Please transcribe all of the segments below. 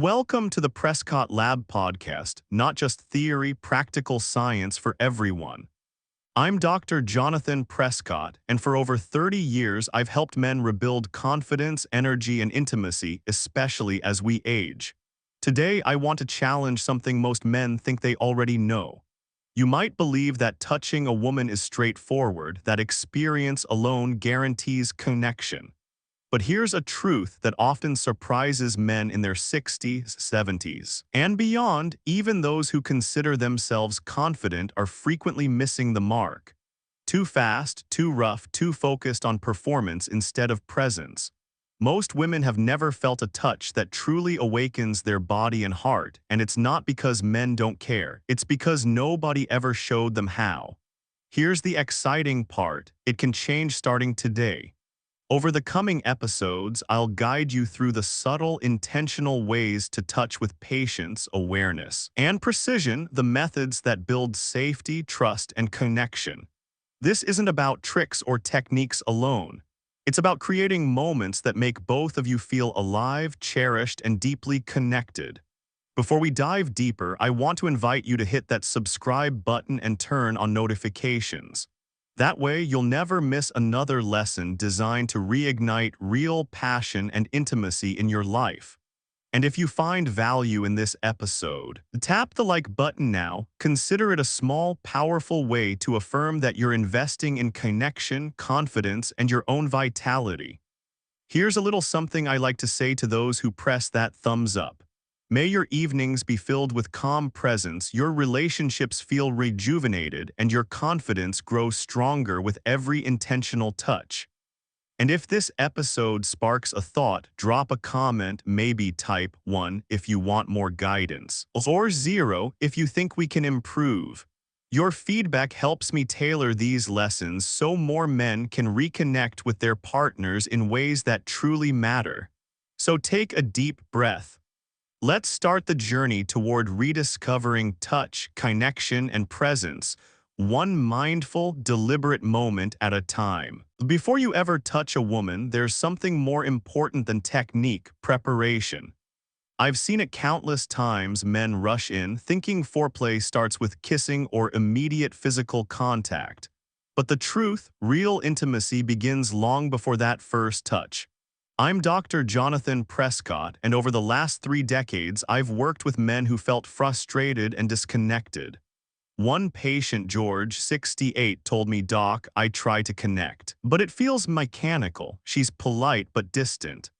Welcome to the Prescott Lab podcast, not just theory, practical science for everyone. I'm Dr. Jonathan Prescott, and for over 30 years, I've helped men rebuild confidence, energy, and intimacy, especially as we age. Today, I want to challenge something most men think they already know. You might believe that touching a woman is straightforward, that experience alone guarantees connection. But here's a truth that often surprises men in their 60s, 70s, and beyond. Even those who consider themselves confident are frequently missing the mark. Too fast, too rough, too focused on performance instead of presence. Most women have never felt a touch that truly awakens their body and heart, and it's not because men don't care. It's because nobody ever showed them how. Here's the exciting part: it can change starting today. Over the coming episodes, I'll guide you through the subtle, intentional ways to touch with patience, awareness, and precision, the methods that build safety, trust, and connection. This isn't about tricks or techniques alone. It's about creating moments that make both of you feel alive, cherished, and deeply connected. Before we dive deeper, I want to invite you to hit that subscribe button and turn on notifications. That way, you'll never miss another lesson designed to reignite real passion and intimacy in your life. And if you find value in this episode, tap the like button now. Consider it a small, powerful way to affirm that you're investing in connection, confidence, and your own vitality. Here's a little something I like to say to those who press that thumbs up. May your evenings be filled with calm presence, your relationships feel rejuvenated, and your confidence grows stronger with every intentional touch. And if this episode sparks a thought, drop a comment, maybe type 1 if you want more guidance, or 0 if you think we can improve. Your feedback helps me tailor these lessons so more men can reconnect with their partners in ways that truly matter. So take a deep breath. Let's start the journey toward rediscovering touch, connection, and presence, one mindful, deliberate moment at a time. Before you ever touch a woman, there's something more important than technique: preparation. I've seen it countless times. Men rush in, thinking foreplay starts with kissing or immediate physical contact. But the truth, real intimacy begins long before that first touch. I'm Dr. Jonathan Prescott, and over the last 3 decades, I've worked with men who felt frustrated and disconnected. One patient, George, 68, told me, "Doc, I try to connect, but it feels mechanical. She's polite but distant."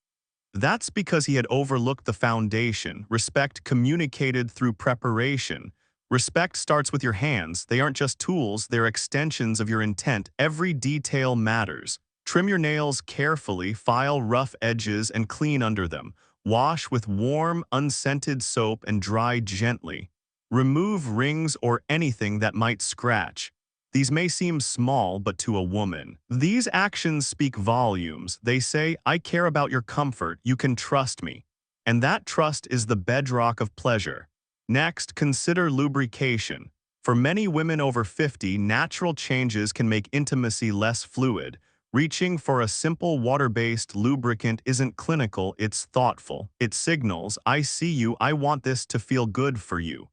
That's because he had overlooked the foundation: respect communicated through preparation. Respect starts with your hands. They aren't just tools, they're extensions of your intent. Every detail matters. Trim your nails carefully, file rough edges, and clean under them. Wash with warm, unscented soap and dry gently. Remove rings or anything that might scratch. These may seem small, but to a woman, these actions speak volumes. They say, "I care about your comfort, you can trust me." And that trust is the bedrock of pleasure. Next, consider lubrication. For many women over 50, natural changes can make intimacy less fluid. Reaching for a simple water-based lubricant isn't clinical, it's thoughtful. It signals, "I see you, I want this to feel good for you."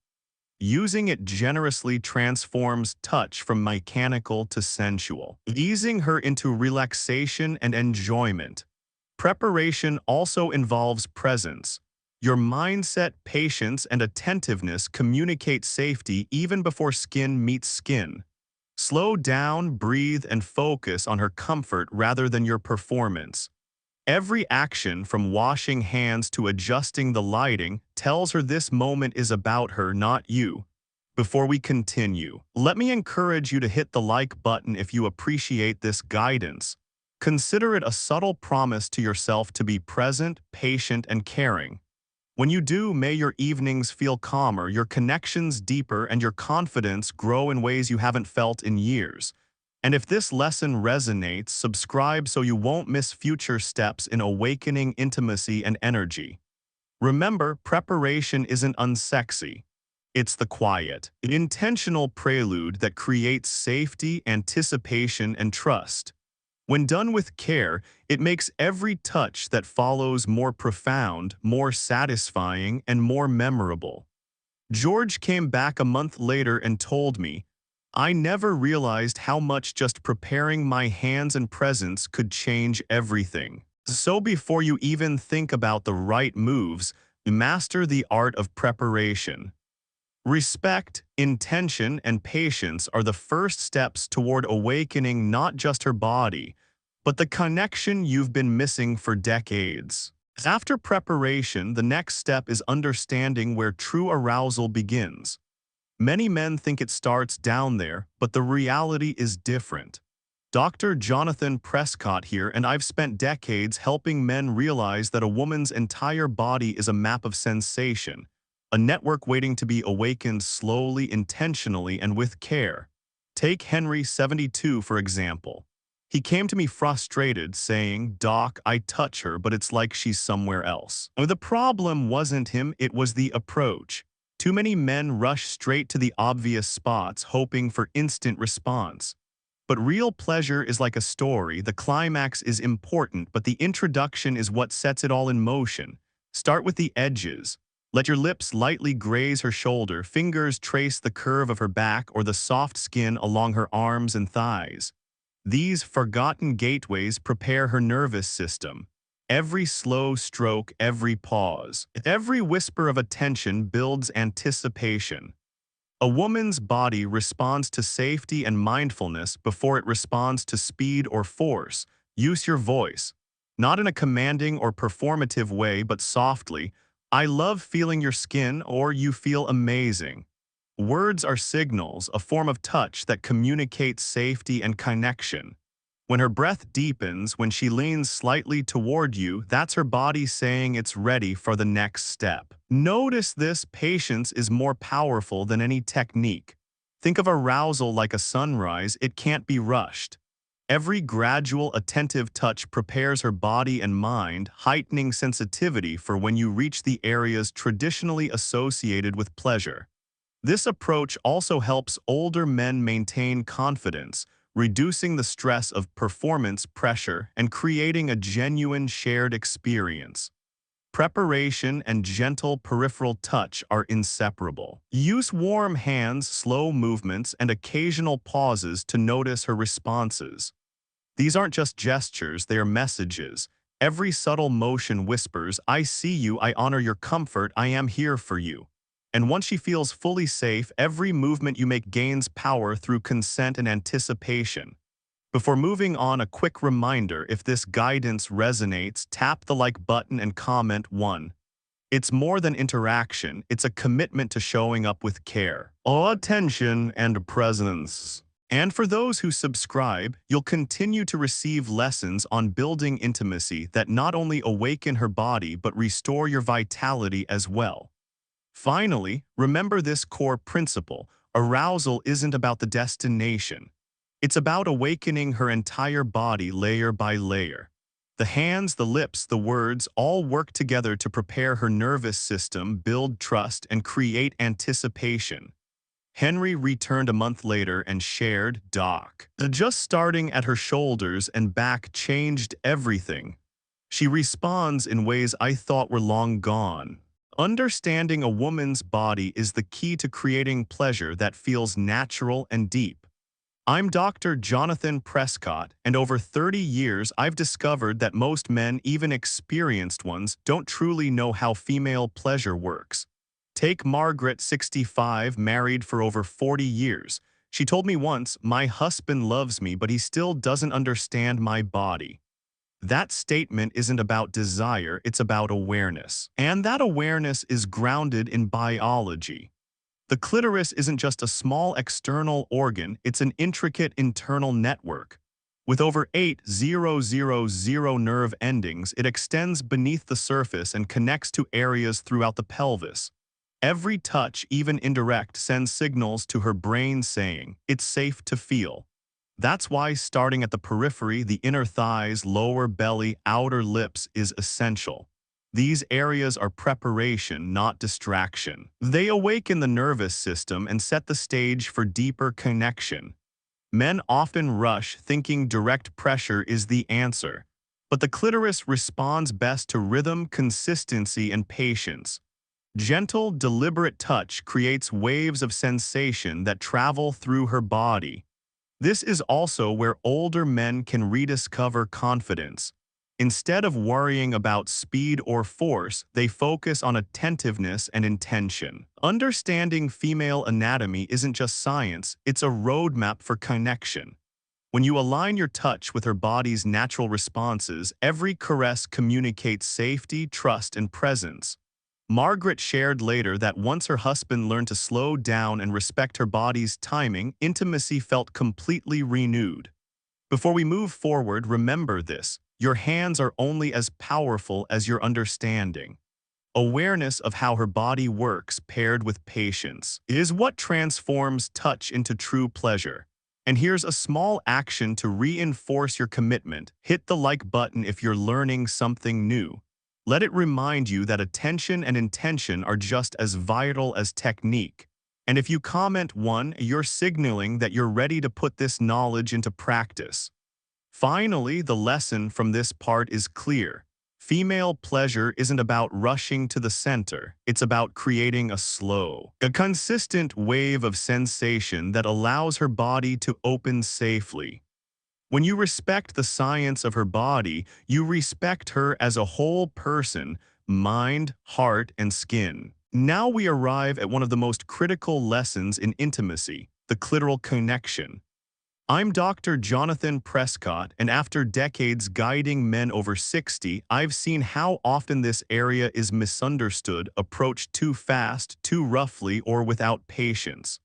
Using it generously transforms touch from mechanical to sensual, easing her into relaxation and enjoyment. Preparation also involves presence. Your mindset, patience, and attentiveness communicate safety even before skin meets skin. Slow down, breathe, and focus on her comfort rather than your performance. Every action, from washing hands to adjusting the lighting, tells her this moment is about her, not you. Before we continue, let me encourage you to hit the like button if you appreciate this guidance. Consider it a subtle promise to yourself to be present, patient, and caring. When you do, may your evenings feel calmer, your connections deeper, and your confidence grow in ways you haven't felt in years. And if this lesson resonates, subscribe so you won't miss future steps in awakening intimacy and energy. Remember, preparation isn't unsexy. It's the quiet, intentional prelude that creates safety, anticipation, and trust. When done with care, it makes every touch that follows more profound, more satisfying, and more memorable. George came back a month later and told me, "I never realized how much just preparing my hands and presence could change everything." So before you even think about the right moves, master the art of preparation. Respect, intention, and patience are the first steps toward awakening not just her body, but the connection you've been missing for decades. After preparation, the next step is understanding where true arousal begins. Many men think it starts down there, but the reality is different. Dr. Jonathan Prescott here, and I've spent decades helping men realize that a woman's entire body is a map of sensation, a network waiting to be awakened slowly, intentionally, and with care. Take Henry, 72, for example. He came to me frustrated, saying, "Doc, I touch her, but it's like she's somewhere else." The problem wasn't him, it was the approach. Too many men rush straight to the obvious spots, hoping for instant response. But real pleasure is like a story. The climax is important, but the introduction is what sets it all in motion. Start with the edges. Let your lips lightly graze her shoulder, fingers trace the curve of her back or the soft skin along her arms and thighs. These forgotten gateways prepare her nervous system. Every slow stroke, every pause, every whisper of attention builds anticipation. A woman's body responds to safety and mindfulness before it responds to speed or force. Use your voice, not in a commanding or performative way, but softly. "I love feeling your skin," or "You feel amazing." Words are signals, a form of touch that communicates safety and connection. When her breath deepens, when she leans slightly toward you, that's her body saying it's ready for the next step. Notice this: patience is more powerful than any technique. Think of arousal like a sunrise, it can't be rushed. Every gradual, attentive touch prepares her body and mind, heightening sensitivity for when you reach the areas traditionally associated with pleasure. This approach also helps older men maintain confidence, reducing the stress of performance pressure and creating a genuine shared experience. Preparation and gentle peripheral touch are inseparable. Use warm hands, slow movements, and occasional pauses to notice her responses. These aren't just gestures, they are messages. Every subtle motion whispers, "I see you, I honor your comfort, I am here for you." And once she feels fully safe, every movement you make gains power through consent and anticipation. Before moving on, a quick reminder: if this guidance resonates, tap the like button and comment 1. It's more than interaction, it's a commitment to showing up with care, attention, and presence. And for those who subscribe, you'll continue to receive lessons on building intimacy that not only awaken her body but restore your vitality as well. Finally, remember this core principle: arousal isn't about the destination. It's about awakening her entire body layer by layer. The hands, the lips, the words all work together to prepare her nervous system, build trust, and create anticipation. Henry returned a month later and shared, "Doc, just starting at her shoulders and back changed everything. She responds in ways I thought were long gone." Understanding a woman's body is the key to creating pleasure that feels natural and deep. I'm Dr. Jonathan Prescott, and over 30 years I've discovered that most men, even experienced ones, don't truly know how female pleasure works. Take Margaret, 65, married for over 40 years. She told me once, "My husband loves me, but he still doesn't understand my body." That statement isn't about desire, it's about awareness. And that awareness is grounded in biology. The clitoris isn't just a small external organ, it's an intricate internal network. With over 8,000 nerve endings, it extends beneath the surface and connects to areas throughout the pelvis. Every touch, even indirect, sends signals to her brain saying, "It's safe to feel." That's why starting at the periphery, the inner thighs, lower belly, outer lips, is essential. These areas are preparation, not distraction. They awaken the nervous system and set the stage for deeper connection. Men often rush thinking direct pressure is the answer, but the clitoris responds best to rhythm, consistency, and patience. Gentle, deliberate touch creates waves of sensation that travel through her body. This is also where older men can rediscover confidence. Instead of worrying about speed or force, they focus on attentiveness and intention. Understanding female anatomy isn't just science, it's a roadmap for connection. When you align your touch with her body's natural responses, every caress communicates safety, trust, and presence. Margaret shared later that once her husband learned to slow down and respect her body's timing, intimacy felt completely renewed. Before we move forward, remember this: your hands are only as powerful as your understanding. Awareness of how her body works paired with patience is what transforms touch into true pleasure. And here's a small action to reinforce your commitment. Hit the like button if you're learning something new. Let it remind you that attention and intention are just as vital as technique. And if you comment one, you're signaling that you're ready to put this knowledge into practice. Finally, the lesson from this part is clear. Female pleasure isn't about rushing to the center, it's about creating a slow, a consistent wave of sensation that allows her body to open safely. When you respect the science of her body, you respect her as a whole person: mind, heart, and skin. Now we arrive at one of the most critical lessons in intimacy: the clitoral connection. I'm Dr. Jonathan Prescott, and after decades guiding men over 60, I've seen how often this area is misunderstood, approached too fast, too roughly, or without patience.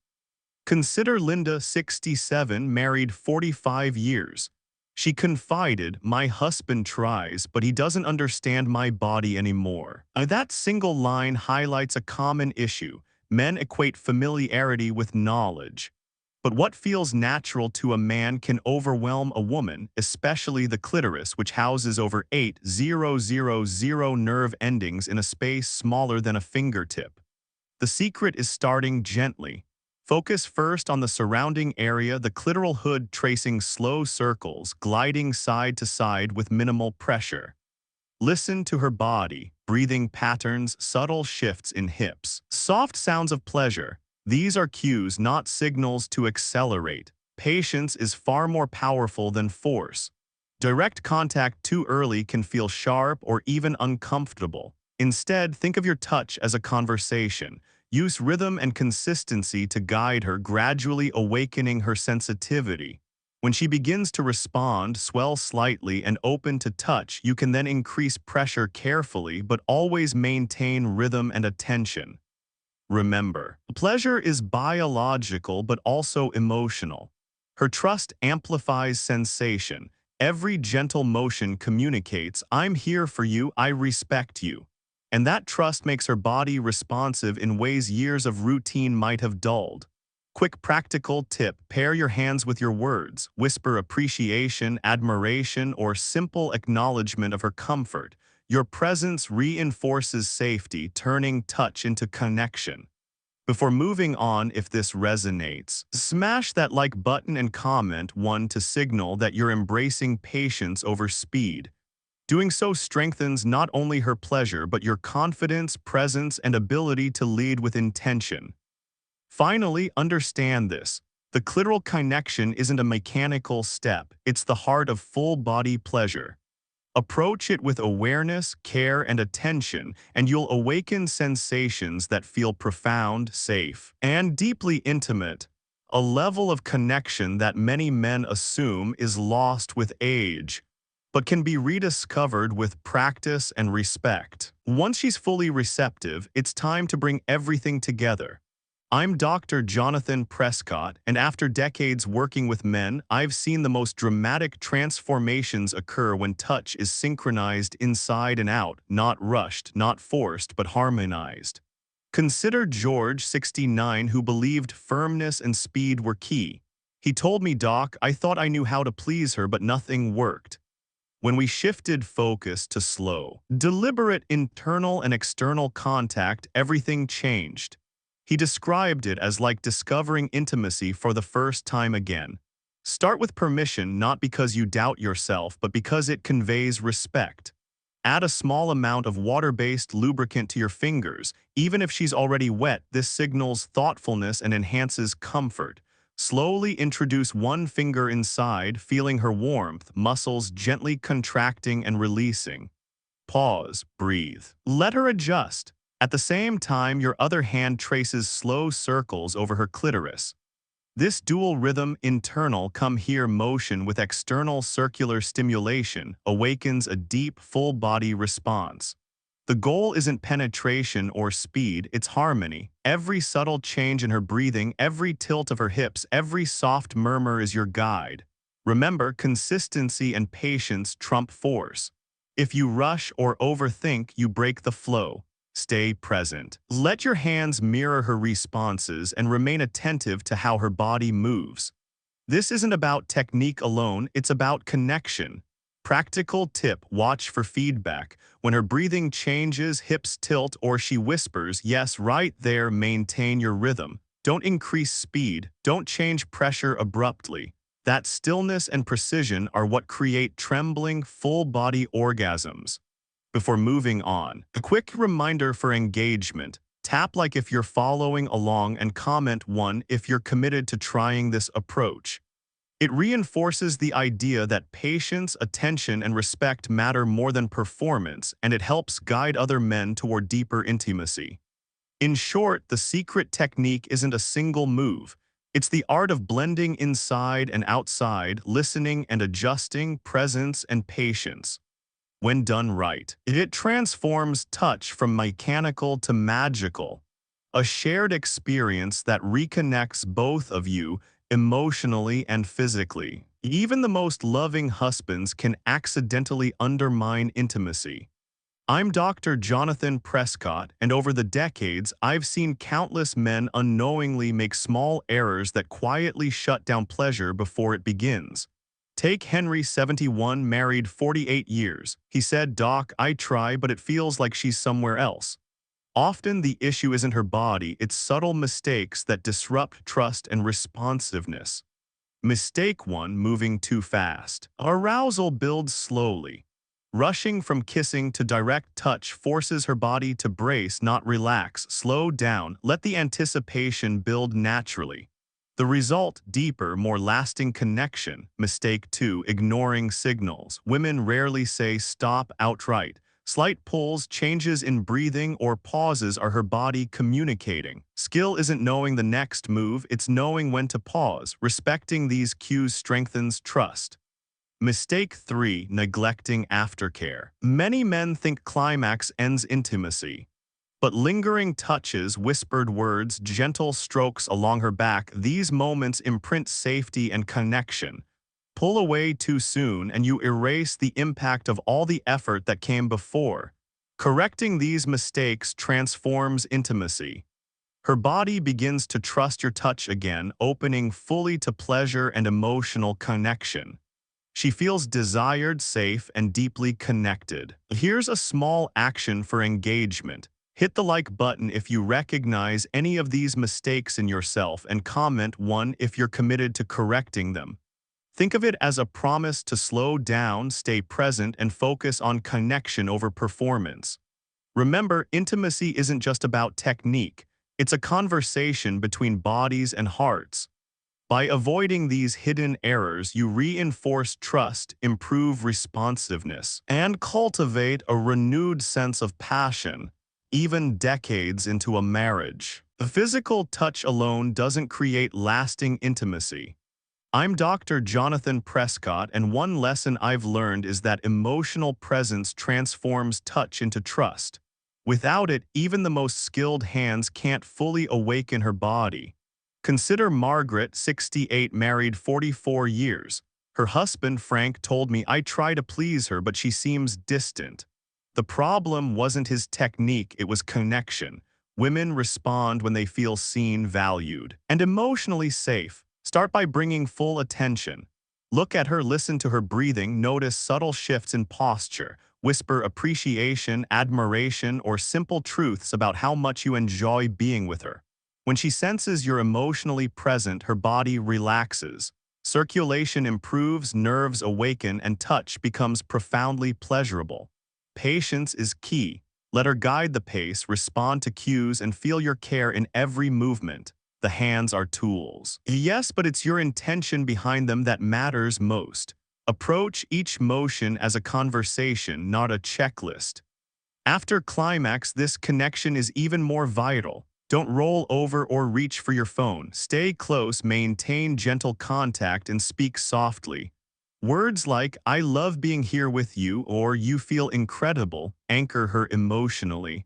Consider Linda, 67, married 45 years. She confided, "My husband tries, but he doesn't understand my body anymore." That single line highlights a common issue. Men equate familiarity with knowledge. But what feels natural to a man can overwhelm a woman, especially the clitoris, which houses over 8,000 nerve endings in a space smaller than a fingertip. The secret is starting gently. Focus first on the surrounding area, the clitoral hood tracing slow circles, gliding side to side with minimal pressure. Listen to her body, breathing patterns, subtle shifts in hips, soft sounds of pleasure. These are cues, not signals to accelerate. Patience is far more powerful than force. Direct contact too early can feel sharp or even uncomfortable. Instead, think of your touch as a conversation. Use rhythm and consistency to guide her, gradually awakening her sensitivity. When she begins to respond, swell slightly and open to touch, you can then increase pressure carefully but always maintain rhythm and attention. Remember, pleasure is biological but also emotional. Her trust amplifies sensation. Every gentle motion communicates, "I'm here for you, I respect you." And that trust makes her body responsive in ways years of routine might have dulled. Quick practical tip: pair your hands with your words. Whisper appreciation, admiration, or simple acknowledgement of her comfort. Your presence reinforces safety, turning touch into connection. Before moving on, if this resonates, smash that like button and comment one to signal that you're embracing patience over speed. Doing so strengthens not only her pleasure but your confidence, presence, and ability to lead with intention. Finally, understand this: the clitoral connection isn't a mechanical step, it's the heart of full-body pleasure. Approach it with awareness, care, and attention, and you'll awaken sensations that feel profound, safe, and deeply intimate, a level of connection that many men assume is lost with age, but can be rediscovered with practice and respect. Once she's fully receptive, it's time to bring everything together. I'm Dr. Jonathan Prescott, and after decades working with men, I've seen the most dramatic transformations occur when touch is synchronized inside and out, not rushed, not forced, but harmonized. Consider George, 69, who believed firmness and speed were key. He told me, "Doc, I thought I knew how to please her, but nothing worked." When we shifted focus to slow, deliberate internal and external contact, everything changed. He described it as like discovering intimacy for the first time again. Start with permission, not because you doubt yourself, but because it conveys respect. Add a small amount of water-based lubricant to your fingers. Even if she's already wet, this signals thoughtfulness and enhances comfort. Slowly introduce one finger inside, feeling her warmth, muscles gently contracting and releasing. Pause, breathe. Let her adjust. At the same time, your other hand traces slow circles over her clitoris. This dual rhythm internal come here motion with external circular stimulation awakens a deep full-body response. The goal isn't penetration or speed, it's harmony. Every subtle change in her breathing, every tilt of her hips, every soft murmur is your guide. Remember, consistency and patience trump force. If you rush or overthink, you break the flow. Stay present. Let your hands mirror her responses and remain attentive to how her body moves. This isn't about technique alone, it's about connection. Practical tip, watch for feedback. When her breathing changes, hips tilt, or she whispers, yes, right there, maintain your rhythm. Don't increase speed, don't change pressure abruptly. That stillness and precision are what create trembling, full-body orgasms. Before moving on, a quick reminder for engagement. Tap like if you're following along and comment 1 if you're committed to trying this approach. It reinforces the idea that patience, attention, and respect matter more than performance, and it helps guide other men toward deeper intimacy. In short, the secret technique isn't a single move. It's the art of blending inside and outside, listening and adjusting, presence and patience. When done right, it transforms touch from mechanical to magical, a shared experience that reconnects both of you emotionally and physically. Even the most loving husbands can accidentally undermine intimacy. I'm Dr. Jonathan Prescott, and over the decades, I've seen countless men unknowingly make small errors that quietly shut down pleasure before it begins. Take Henry, 71, married 48 years. He said, "Doc, I try, but it feels like she's somewhere else." Often the issue isn't her body, it's subtle mistakes that disrupt trust and responsiveness. Mistake 1, moving too fast. Arousal builds slowly. Rushing from kissing to direct touch forces her body to brace, not relax. Slow down, let the anticipation build naturally. The result, deeper, more lasting connection. Mistake 2, ignoring signals. Women rarely say stop outright. Slight pulls, changes in breathing, or pauses are her body communicating. Skill isn't knowing the next move, it's knowing when to pause. Respecting these cues strengthens trust. Mistake 3, neglecting aftercare. Many men think climax ends intimacy. But lingering touches, whispered words, gentle strokes along her back, these moments imprint safety and connection. Pull away too soon and you erase the impact of all the effort that came before. Correcting these mistakes transforms intimacy. Her body begins to trust your touch again, opening fully to pleasure and emotional connection. She feels desired, safe, and deeply connected. Here's a small action for engagement. Hit the like button if you recognize any of these mistakes in yourself and comment 1 if you're committed to correcting them. Think of it as a promise to slow down, stay present, and focus on connection over performance. Remember, intimacy isn't just about technique. It's a conversation between bodies and hearts. By avoiding these hidden errors, you reinforce trust, improve responsiveness, and cultivate a renewed sense of passion, even decades into a marriage. The physical touch alone doesn't create lasting intimacy. I'm Dr. Jonathan Prescott, and one lesson I've learned is that emotional presence transforms touch into trust. Without it, even the most skilled hands can't fully awaken her body. Consider Margaret, 68, married 44 years. Her husband, Frank, told me, "I try to please her, but she seems distant." The problem wasn't his technique, it was connection. Women respond when they feel seen, valued, and emotionally safe. Start by bringing full attention. Look at her, listen to her breathing, notice subtle shifts in posture. Whisper appreciation, admiration, or simple truths about how much you enjoy being with her. When she senses you're emotionally present, her body relaxes. Circulation improves, nerves awaken, and touch becomes profoundly pleasurable. Patience is key. Let her guide the pace, respond to cues, and feel your care in every movement. The hands are tools. Yes, but it's your intention behind them that matters most. Approach each motion as a conversation, not a checklist. After climax, this connection is even more vital. Don't roll over or reach for your phone. Stay close, maintain gentle contact, and speak softly. Words like, "I love being here with you," or "you feel incredible," anchor her emotionally.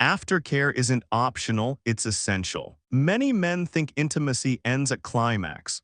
Aftercare isn't optional, it's essential. Many men think intimacy ends at climax.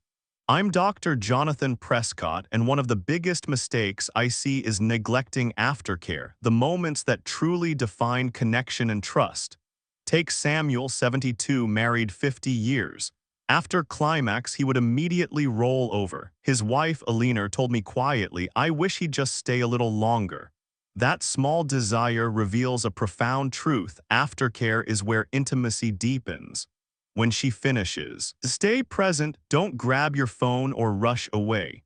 I'm Dr. Jonathan Prescott, and one of the biggest mistakes I see is neglecting aftercare, the moments that truly define connection and trust. Take Samuel, 72, married 50 years. After climax, he would immediately roll over. His wife, Eleanor, told me quietly, "I wish he'd just stay a little longer." That small desire reveals a profound truth. Aftercare is where intimacy deepens. When she finishes, stay present, don't grab your phone or rush away.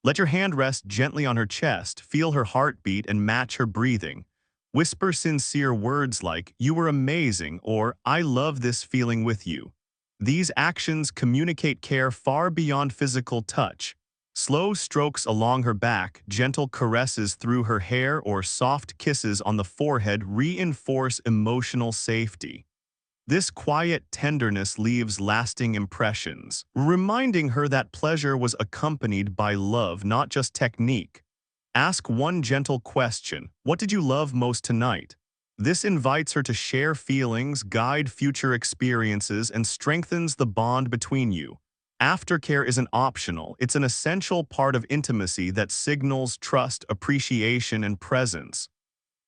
Let your hand rest gently on her chest, feel her heartbeat and match her breathing. Whisper sincere words like, "You were amazing," or "I love this feeling with you." These actions communicate care far beyond physical touch. Slow strokes along her back, gentle caresses through her hair, or soft kisses on the forehead reinforce emotional safety. This quiet tenderness leaves lasting impressions, reminding her that pleasure was accompanied by love, not just technique. Ask one gentle question: "What did you love most tonight?" This invites her to share feelings, guide future experiences, and strengthens the bond between you. Aftercare isn't optional, it's an essential part of intimacy that signals trust, appreciation, and presence.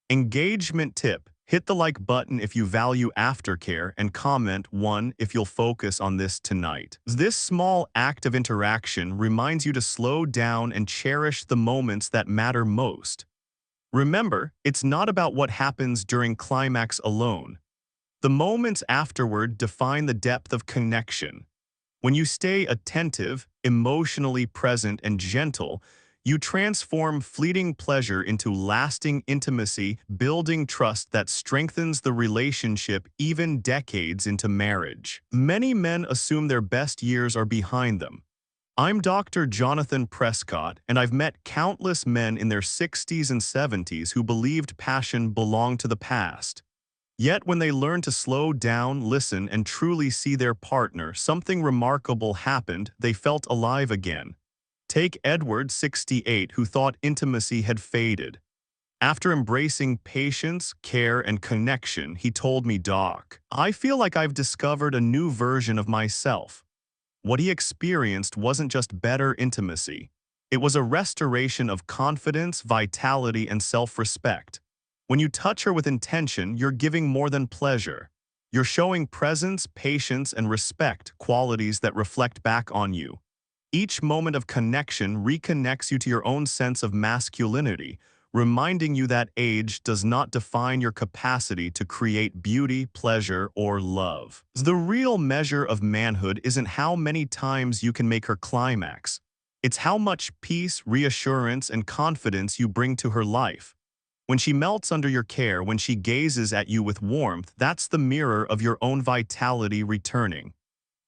Engagement tip: hit the like button if you value aftercare, and comment 1 if you'll focus on this tonight. This small act of interaction reminds you to slow down and cherish the moments that matter most. Remember, it's not about what happens during climax alone. The moments afterward define the depth of connection. When you stay attentive, emotionally present, and gentle, you transform fleeting pleasure into lasting intimacy, building trust that strengthens the relationship even decades into marriage. Many men assume their best years are behind them. I'm Dr. Jonathan Prescott, and I've met countless men in their 60s and 70s who believed passion belonged to the past. Yet when they learned to slow down, listen, and truly see their partner, something remarkable happened. They felt alive again. Take Edward, 68, who thought intimacy had faded. After embracing patience, care, and connection, he told me, "Doc, I feel like I've discovered a new version of myself." What he experienced wasn't just better intimacy. It was a restoration of confidence, vitality, and self-respect. When you touch her with intention, you're giving more than pleasure. You're showing presence, patience, and respect, qualities that reflect back on you. Each moment of connection reconnects you to your own sense of masculinity, reminding you that age does not define your capacity to create beauty, pleasure, or love. The real measure of manhood isn't how many times you can make her climax. It's how much peace, reassurance, and confidence you bring to her life. When she melts under your care, when she gazes at you with warmth, that's the mirror of your own vitality returning.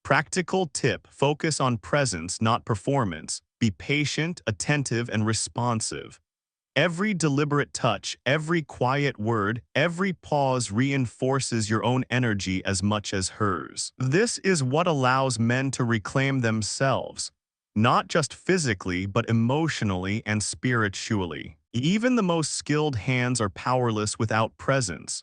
Practical tip: focus on presence, not performance. Be patient, attentive, and responsive. Every deliberate touch, every quiet word, every pause reinforces your own energy as much as hers. This is what allows men to reclaim themselves, not just physically, but emotionally and spiritually. Even the most skilled hands are powerless without presence.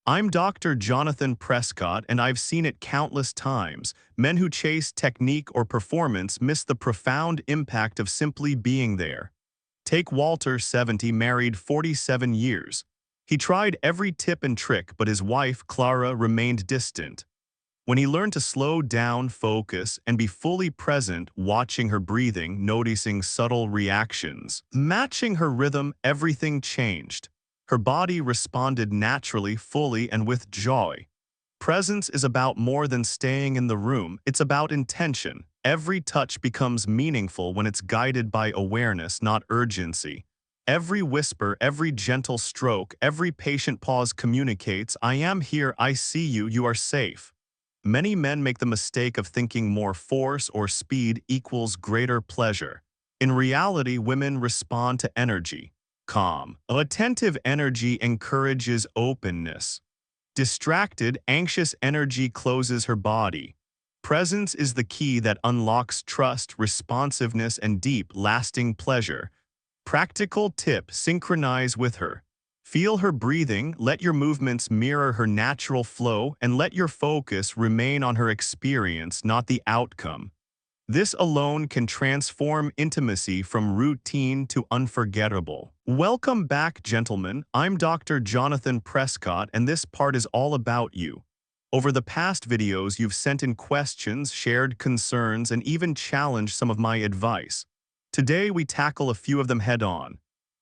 I'm Dr. Jonathan Prescott, and I've seen it countless times. Men who chase technique or performance miss the profound impact of simply being there. Take Walter, 70, married 47 years. He tried every tip and trick, but his wife, Clara, remained distant. When he learned to slow down, focus, and be fully present, watching her breathing, noticing subtle reactions, matching her rhythm, everything changed. Her body responded naturally, fully, and with joy. Presence is about more than staying in the room. It's about intention. Every touch becomes meaningful when it's guided by awareness, not urgency. Every whisper, every gentle stroke, every patient pause communicates, I am here, I see you, you are safe. Many men make the mistake of thinking more force or speed equals greater pleasure. In reality, women respond to energy. Calm. Attentive energy encourages openness. Distracted, anxious energy closes her body. Presence is the key that unlocks trust, responsiveness, and deep, lasting pleasure. Practical tip: synchronize with her. Feel her breathing, let your movements mirror her natural flow, and let your focus remain on her experience, not the outcome. This alone can transform intimacy from routine to unforgettable. Welcome back, gentlemen. I'm Dr. Jonathan Prescott, and this part is all about you. Over the past videos, you've sent in questions, shared concerns, and even challenged some of my advice. Today, we tackle a few of them head-on.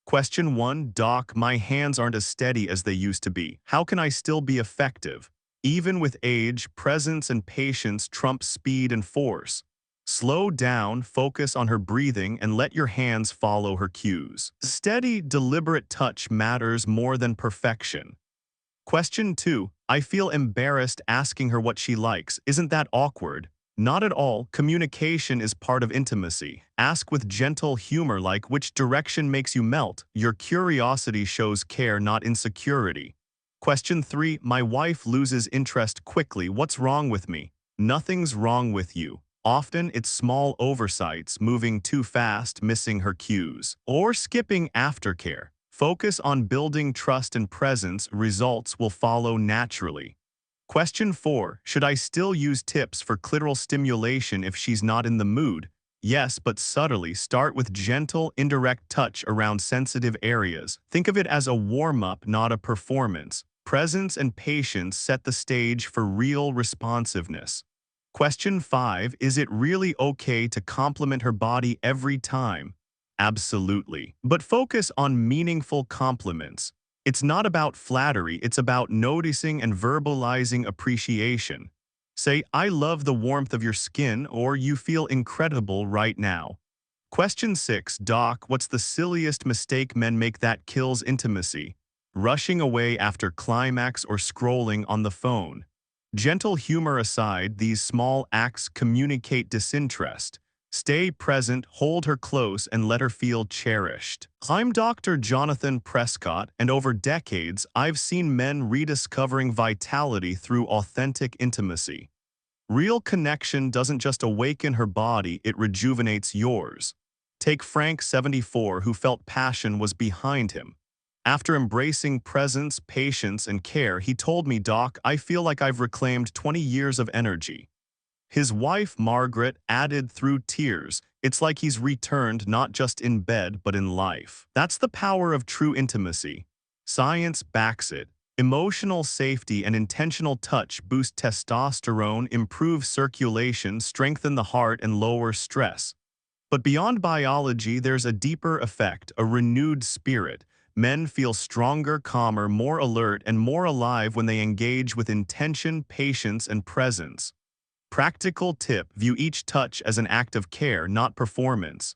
Question 1, Doc, my hands aren't as steady as they used to be. How can I still be effective? Even with age, presence and patience trump speed and force. Slow down, focus on her breathing, and let your hands follow her cues. Steady, deliberate touch matters more than perfection. Question 2. I feel embarrassed asking her what she likes. Isn't that awkward? Not at all. Communication is part of intimacy. Ask with gentle humor, like, which direction makes you melt? Your curiosity shows care, not insecurity. Question 3. My wife loses interest quickly. What's wrong with me? Nothing's wrong with you. Often it's small oversights, moving too fast, missing her cues, or skipping aftercare. Focus on building trust and presence, results will follow naturally. Question 4. Should I still use tips for clitoral stimulation if she's not in the mood? Yes, but subtly. Start with gentle, indirect touch around sensitive areas. Think of it as a warm-up, not a performance. Presence and patience set the stage for real responsiveness. Question 5. Is it really okay to compliment her body every time? Absolutely. But focus on meaningful compliments. It's not about flattery, it's about noticing and verbalizing appreciation. Say, I love the warmth of your skin, or you feel incredible right now. Question 6. Doc, what's the silliest mistake men make that kills intimacy? Rushing away after climax or scrolling on the phone. Gentle humor aside, these small acts communicate disinterest. Stay present, hold her close, and let her feel cherished. I'm Dr. Jonathan Prescott, and over decades, I've seen men rediscovering vitality through authentic intimacy. Real connection doesn't just awaken her body, it rejuvenates yours. Take Frank, 74, who felt passion was behind him. After embracing presence, patience, and care, he told me, Doc, I feel like I've reclaimed 20 years of energy. His wife, Margaret, added through tears, it's like he's returned not just in bed but in life. That's the power of true intimacy. Science backs it. Emotional safety and intentional touch boost testosterone, improve circulation, strengthen the heart, and lower stress. But beyond biology, there's a deeper effect, a renewed spirit. Men feel stronger, calmer, more alert, and more alive when they engage with intention, patience, and presence. Practical tip: view each touch as an act of care, not performance.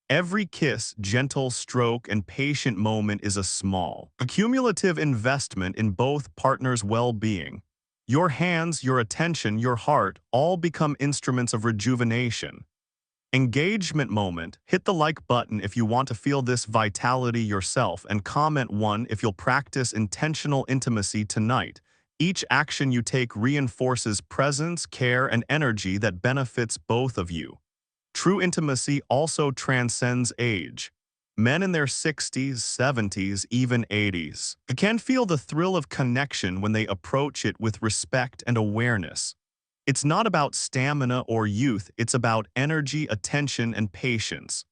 Every kiss, gentle stroke, and patient moment is a small, cumulative investment in both partners' well-being. Your hands, your attention, your heart all become instruments of rejuvenation. Engagement moment: hit the like button if you want to feel this vitality yourself, and comment 1 if you'll practice intentional intimacy tonight. Each action you take reinforces presence, care, and energy that benefits both of you. True intimacy also transcends age. Men in their 60s, 70s, even 80s can feel the thrill of connection when they approach it with respect and awareness. It's not about stamina or youth, it's about energy, attention, and patience.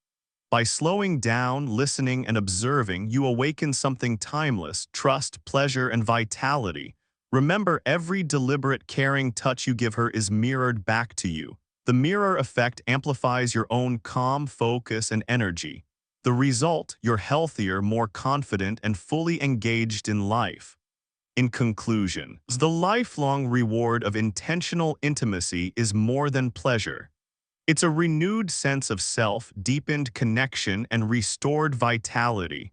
By slowing down, listening, and observing, you awaken something timeless: trust, pleasure, and vitality. Remember, every deliberate, caring touch you give her is mirrored back to you. The mirror effect amplifies your own calm, focus, and energy. The result: you're healthier, more confident, and fully engaged in life. In conclusion, the lifelong reward of intentional intimacy is more than pleasure. It's a renewed sense of self, deepened connection, and restored vitality.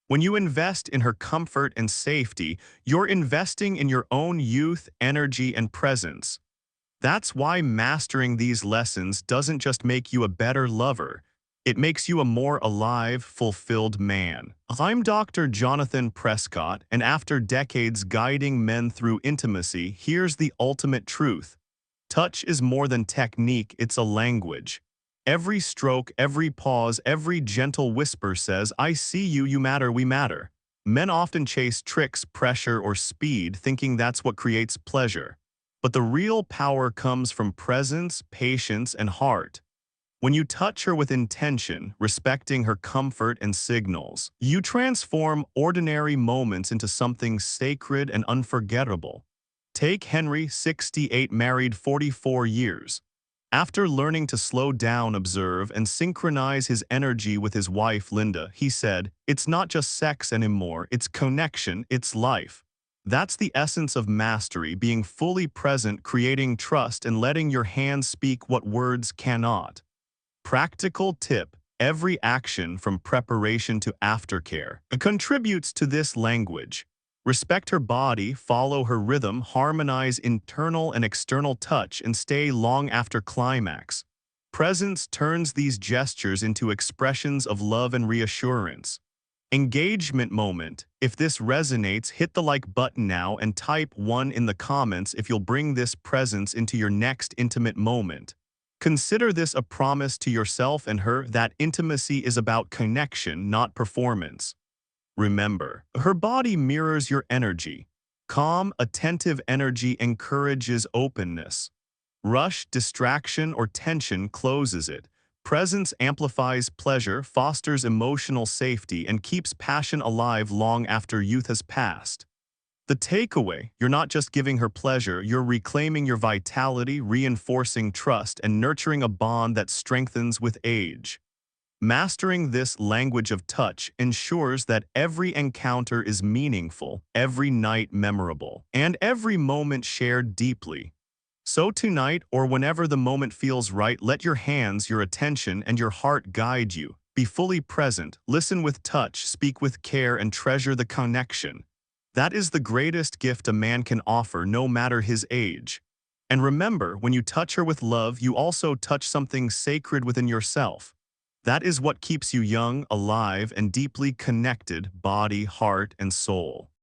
When you invest in her comfort and safety, you're investing in your own youth, energy, and presence. That's why mastering these lessons doesn't just make you a better lover, it makes you a more alive, fulfilled man. I'm Dr. Jonathan Prescott, and after decades guiding men through intimacy, here's the ultimate truth. Touch is more than technique, it's a language. Every stroke, every pause, every gentle whisper says, I see you, you matter, we matter. Men often chase tricks, pressure, or speed, thinking that's what creates pleasure. But the real power comes from presence, patience, and heart. When you touch her with intention, respecting her comfort and signals, you transform ordinary moments into something sacred and unforgettable. Take Henry, 68, married 44 years. After learning to slow down, observe, and synchronize his energy with his wife, Linda, he said, "It's not just sex anymore, it's connection, it's life." That's the essence of mastery, being fully present, creating trust, and letting your hands speak what words cannot. Practical tip: every action from preparation to aftercare contributes to this language. Respect her body, follow her rhythm, harmonize internal and external touch, and stay long after climax. Presence turns these gestures into expressions of love and reassurance. Engagement moment. If this resonates, hit the like button now and type 1 in the comments if you'll bring this presence into your next intimate moment. Consider this a promise to yourself and her that intimacy is about connection, not performance. Remember, her body mirrors your energy. Calm, attentive energy encourages openness. Rush, distraction, or tension closes it. Presence amplifies pleasure, fosters emotional safety, and keeps passion alive long after youth has passed. The takeaway: you're not just giving her pleasure, you're reclaiming your vitality, reinforcing trust, and nurturing a bond that strengthens with age. Mastering this language of touch ensures that every encounter is meaningful, every night memorable, and every moment shared deeply. So tonight, or whenever the moment feels right, let your hands, your attention, and your heart guide you. Be fully present, listen with touch, speak with care, and treasure the connection. That is the greatest gift a man can offer, no matter his age. And remember, when you touch her with love, you also touch something sacred within yourself. That is what keeps you young, alive, and deeply connected, body, heart, and soul.